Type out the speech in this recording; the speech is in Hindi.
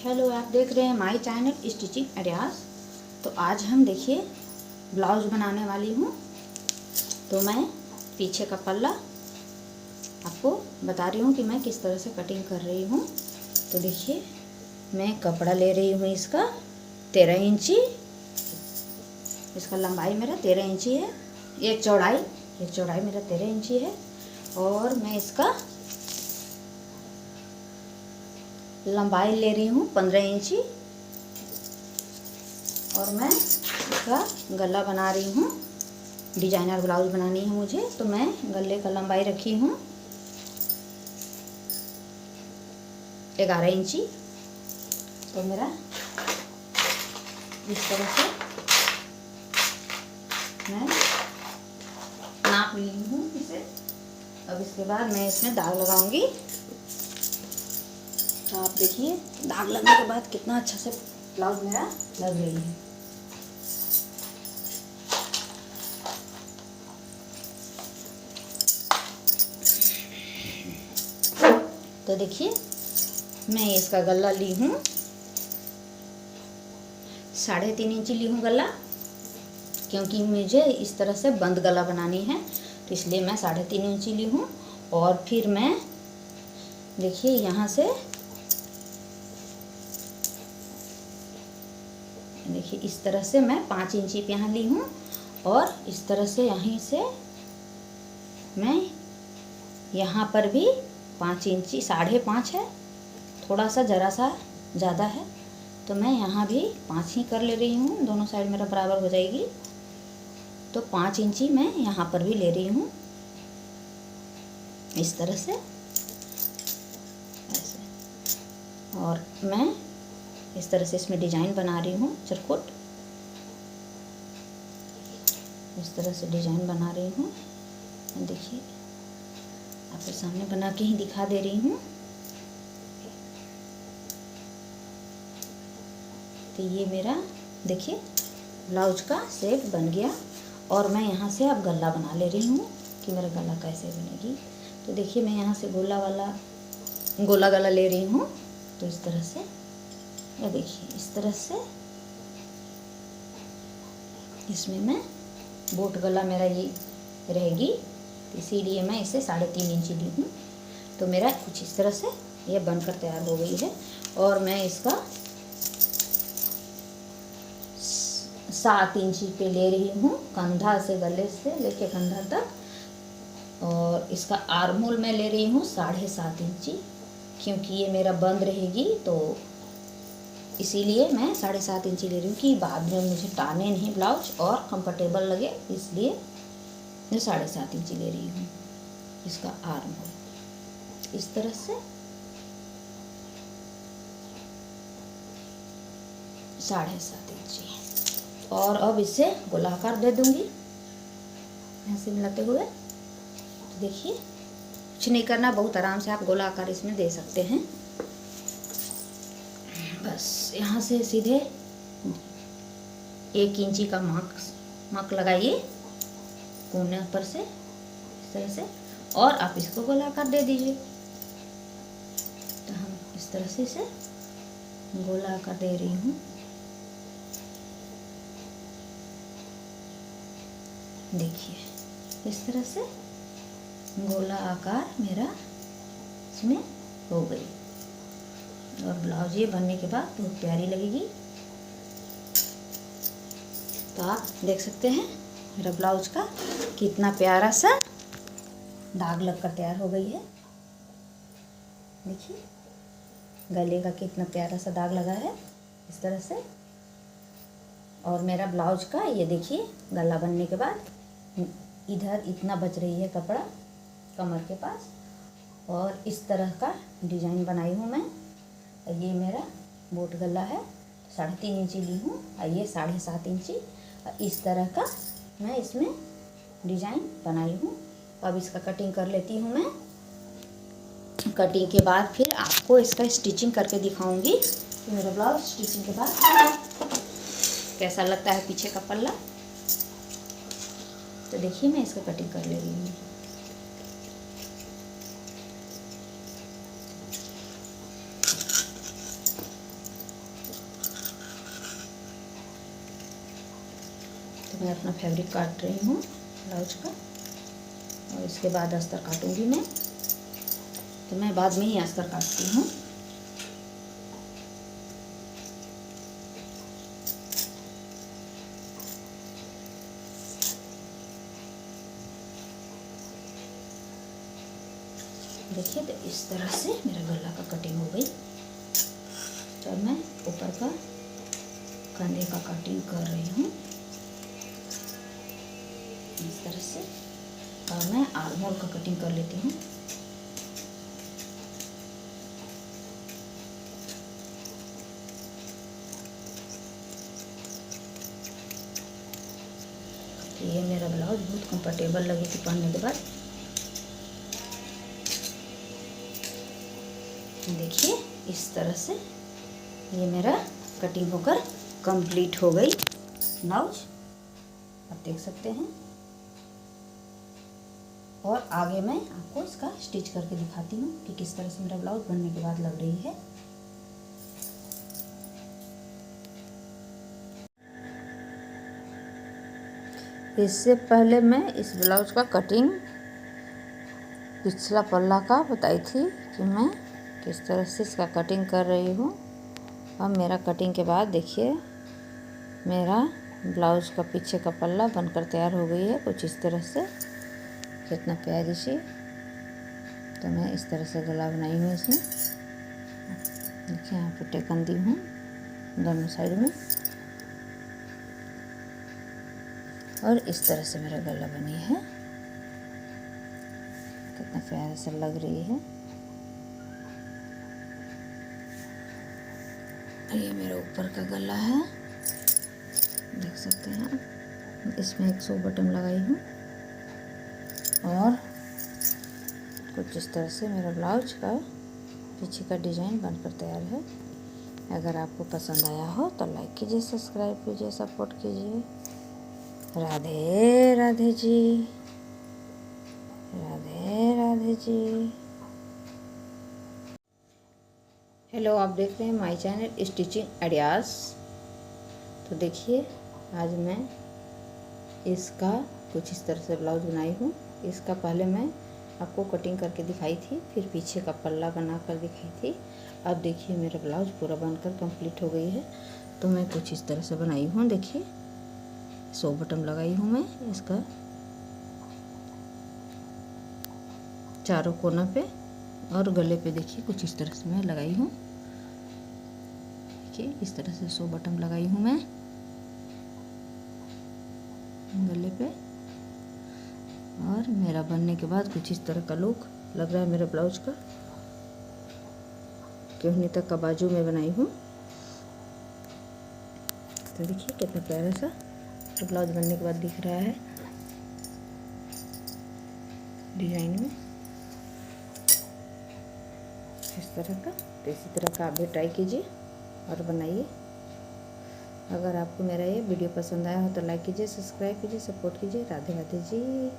हेलो, आप देख रहे हैं माय चैनल स्टिचिंग आइडियाज़। तो आज हम देखिए ब्लाउज बनाने वाली हूँ। तो मैं पीछे का पल्ला आपको बता रही हूँ कि मैं किस तरह से कटिंग कर रही हूँ। तो देखिए मैं कपड़ा ले रही हूँ इसका 13 इंची। इसका लंबाई मेरा 13 इंची है। ये चौड़ाई मेरा 13 इंची है। और मैं इसका लंबाई ले रही हूँ 15 इंची। और मैं इसका गला बना रही हूँ। डिजाइनर ब्लाउज बनानी है मुझे, तो मैं गले का लंबाई रखी हूँ 11 इंची। तो मेरा इस तरह से मैं नाप ली हूँ इसे। अब इसके बाद मैं इसमें दाग लगाऊंगी। तो आप देखिए दाग लगने के बाद कितना अच्छा से ब्लाउज मेरा लग रही है। तो देखिए मैं इसका गला ली हूँ 3.5 इंची ली हूँ गला, क्योंकि मुझे इस तरह से बंद गला बनानी है, तो इसलिए मैं 3.5 इंची ली हूँ। और फिर मैं देखिए यहाँ से देखिए इस तरह से मैं 5 इंची पे यहाँ ली हूँ। और इस तरह से यहीं से मैं यहाँ पर भी 5 इंची, 5.5 है, थोड़ा सा ज़रा सा ज़्यादा है, तो मैं यहाँ भी 5 ही कर ले रही हूँ। दोनों साइड मेरा बराबर हो जाएगी। तो 5 इंची मैं यहाँ पर भी ले रही हूँ इस तरह से ऐसे। और मैं इस तरह से इसमें डिजाइन बना रही हूँ चरखुट। इस तरह से डिजाइन बना रही हूँ। देखिए आपके सामने बना के ही दिखा दे रही हूँ। तो ये मेरा देखिए ब्लाउज का शेप बन गया। और मैं यहाँ से अब गला बना ले रही हूँ कि मेरा गला कैसे बनेगी। तो देखिए मैं यहाँ से गोला गला ले रही हूँ। तो इस तरह से ये देखिए इस तरह से इसमें मैं बोट गला मेरा ये रहेगी, इसीलिए मैं इसे 3.5 इंची ली हूँ। तो मेरा कुछ इस तरह से ये बनकर तैयार हो गई है। और मैं इसका 7 इंची पे ले रही हूँ, कंधा से गले से लेके कंधा तक। और इसका आर्महोल मैं ले रही हूँ 7.5 इंची, क्योंकि ये मेरा बंद रहेगी, तो इसीलिए मैं 7.5 इंची ले रही हूँ कि बाद में मुझे टाने नहीं ब्लाउज और कंफर्टेबल लगे, इसलिए मैं 7.5 इंची ले रही हूँ। इसका आर्महोल इस तरह से 7.5 इंची। और अब इसे गोलाकार दे दूंगी ऐसे मिलाते हुए। तो देखिए कुछ नहीं करना, बहुत आराम से आप गोलाकार इसमें दे सकते हैं। बस यहाँ से सीधे 1 इंची का मार्क लगाइए कोने पर से इस तरह से, और आप इसको गोलाकार दे दीजिए। तो हम इस तरह से इसे गोलाकार दे रही हूँ। देखिए इस तरह से गोला आकार मेरा इसमें हो गई। और ब्लाउज ये बनने के बाद बहुत प्यारी लगेगी। तो आप देख सकते हैं मेरा ब्लाउज का कितना प्यारा सा दाग लगकर तैयार हो गई है। देखिए गले का कितना प्यारा सा दाग लगा है इस तरह से। और मेरा ब्लाउज का ये देखिए गला बनने के बाद इधर इतना बच रही है कपड़ा कमर के पास। और इस तरह का डिजाइन बनाई हूँ मैं। ये मेरा बोट गला है, 3.5 इंची ली हूँ, और ये 7.5 इंची। इस तरह का मैं इसमें डिजाइन बनाई हूँ। अब इसका कटिंग कर लेती हूँ मैं। कटिंग के बाद फिर आपको इसका स्टिचिंग करके दिखाऊंगी कि मेरा ब्लाउज स्टिचिंग के बाद कैसा लगता है पीछे का पल्ला। तो देखिए मैं इसका कटिंग कर ले रही हूँ। तो मैं अपना फैब्रिक काट रही हूँ ब्लाउज का, और इसके बाद अस्तर काटूंगी मैं। तो मैं बाद में ही अस्तर काटती हूँ। देखिए, तो इस तरह से मेरा गला का कटिंग हो गई। जब मैं ऊपर का कंधे का कटिंग कर रही हूँ इस तरह से, और मैं आर्म होल का कटिंग कर लेती हूँ। ये मेरा ब्लाउज बहुत कंफर्टेबल लगेगी पहनने के बाद। देखिए, इस तरह से ये मेरा कटिंग होकर कंप्लीट हो गई ब्लाउज, आप देख सकते हैं। और आगे मैं आपको इसका स्टिच करके दिखाती हूँ कि किस तरह से मेरा ब्लाउज बनने के बाद लग रही है। इससे पहले मैं इस ब्लाउज का कटिंग पिछला पल्ला का बताई थी कि मैं किस तरह से इसका कटिंग कर रही हूँ। अब मेरा कटिंग के बाद देखिए मेरा ब्लाउज का पीछे का पल्ला बनकर तैयार हो गई है कुछ इस तरह से। कितना प्यारी सी। तो मैं इस तरह से गला बनाई हूँ इसमें। देखिए यहाँ पे टेकन दी हूँ दोनों साइड में, और इस तरह से मेरा गला बनी है। कितना प्यारा सा लग रही है। ये मेरा ऊपर का गला है, देख सकते हैं आप। इसमें एक 100 बटन लगाई हूँ, और कुछ इस तरह से मेरा ब्लाउज का पीछे का डिज़ाइन बनकर तैयार है। अगर आपको पसंद आया हो तो लाइक कीजिए, सब्सक्राइब कीजिए, सपोर्ट कीजिए। राधे राधे जी, राधे राधे जी। हेलो, आप देख रहे हैं माय चैनल स्टिचिंग आइडियाज़। तो देखिए आज मैं इसका कुछ इस तरह से ब्लाउज बनाई हूँ। इसका पहले मैं आपको कटिंग करके दिखाई थी, फिर पीछे का पल्ला बना कर दिखाई थी। अब देखिए मेरा ब्लाउज पूरा बनकर कंप्लीट हो गई है। तो मैं कुछ इस तरह से बनाई हूँ। देखिए 100 बटन लगाई हूँ मैं इसका चारों कोना पे, और गले पे देखिए कुछ इस तरह से मैं लगाई हूँ। देखिए इस तरह से 100 बटन लगाई हूँ मैं गले पे। और मेरा बनने के बाद कुछ इस तरह का लुक लग रहा है मेरे ब्लाउज का। केहनी तक का बाजू में बनाई हूँ। तो देखिए कितना प्यारा सा तो ब्लाउज बनने के बाद दिख रहा है डिजाइन में इस तरह का। तो इसी तरह का आप भी ट्राई कीजिए और बनाइए। अगर आपको मेरा ये वीडियो पसंद आया हो तो लाइक कीजिए, सब्सक्राइब कीजिए, सपोर्ट कीजिए। राधे राधे जी।